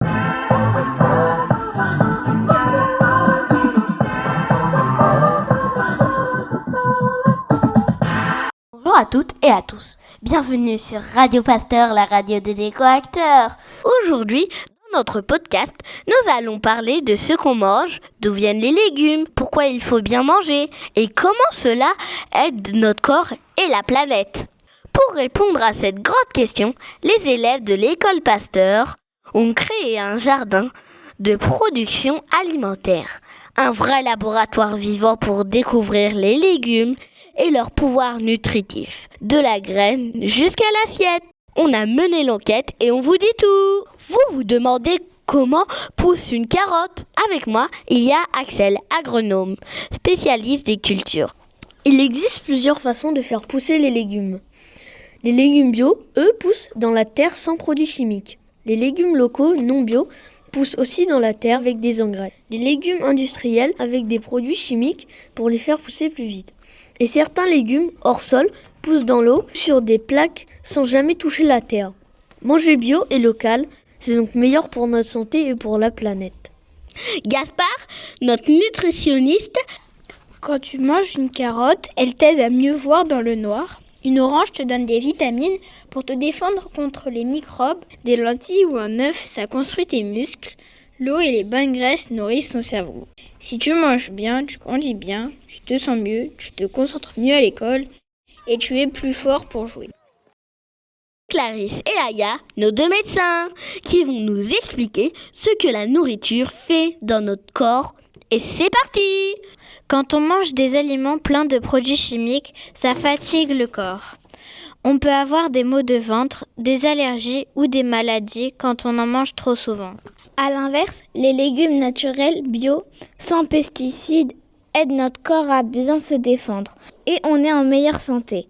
Bonjour à toutes et à tous. Bienvenue sur Radio Pasteur, la radio des éco-acteurs. Aujourd'hui, dans notre podcast, nous allons parler de ce qu'on mange, d'où viennent les légumes, pourquoi il faut bien manger et comment cela aide notre corps et la planète. Pour répondre à cette grande question, les élèves de l'école Pasteur ont créé un jardin de production alimentaire, un vrai laboratoire vivant pour découvrir les légumes et leur pouvoir nutritif, de la graine jusqu'à l'assiette. On a mené l'enquête et on vous dit tout. Vous vous demandez comment pousse une carotte. Avec moi, il y a Axel, agronome, spécialiste des cultures. Il existe plusieurs façons de faire pousser les légumes. Les légumes bio, eux, poussent dans la terre sans produits chimiques. Les légumes locaux, non bio, poussent aussi dans la terre avec des engrais. Les légumes industriels avec des produits chimiques pour les faire pousser plus vite. Et certains légumes hors sol poussent dans l'eau sur des plaques sans jamais toucher la terre. Manger bio et local, c'est donc meilleur pour notre santé et pour la planète. Gaspard, notre nutritionniste. Quand tu manges une carotte, elle t'aide à mieux voir dans le noir. Une orange te donne des vitamines pour te défendre contre les microbes. Des lentilles ou un œuf, ça construit tes muscles. L'eau et les bonnes graisses nourrissent ton cerveau. Si tu manges bien, tu grandis bien, tu te sens mieux, tu te concentres mieux à l'école et tu es plus fort pour jouer. Clarisse et Aya, nos deux médecins, qui vont nous expliquer ce que la nourriture fait dans notre corps. Et c'est parti! Quand on mange des aliments pleins de produits chimiques, ça fatigue le corps. On peut avoir des maux de ventre, des allergies ou des maladies quand on en mange trop souvent. A l'inverse, les légumes naturels, bio, sans pesticides, aident notre corps à bien se défendre et on est en meilleure santé.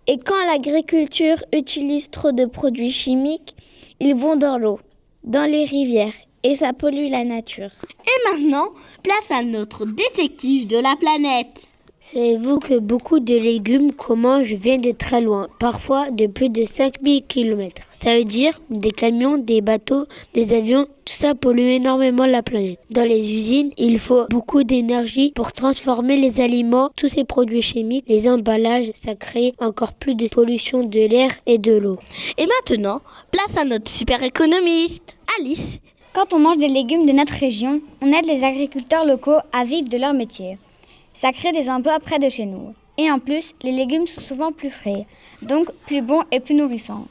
Et quand l'agriculture utilise trop de produits chimiques, ils vont dans l'eau, dans les rivières et ça pollue la nature. Et maintenant, place à notre détective de la planète. Savez-vous que beaucoup de légumes qu'on mange viennent de très loin, parfois de plus de 5000 km. Ça veut dire des camions, des bateaux, des avions, tout ça pollue énormément la planète. Dans les usines, il faut beaucoup d'énergie pour transformer les aliments, tous ces produits chimiques, les emballages, ça crée encore plus de pollution de l'air et de l'eau. Et maintenant, place à notre super économiste, Alice. Quand on mange des légumes de notre région, on aide les agriculteurs locaux à vivre de leur métier. Ça crée des emplois près de chez nous. Et en plus, les légumes sont souvent plus frais, donc plus bons et plus nourrissants.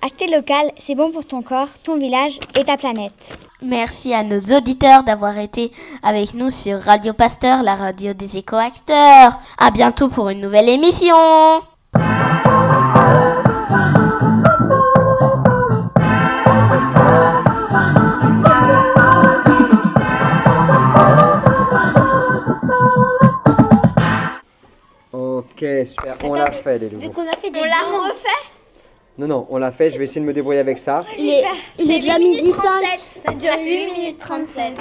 Acheter local, c'est bon pour ton corps, ton village et ta planète. Merci à nos auditeurs d'avoir été avec nous sur Radio Pasteur, la radio des éco-acteurs. À bientôt pour une nouvelle émission. Ok, super. On l'a fait, les nouveaux. On l'a refait. Non, on l'a fait. Je vais essayer de me débrouiller avec ça. Il est déjà midi 5. Ça dure 8 minutes 37.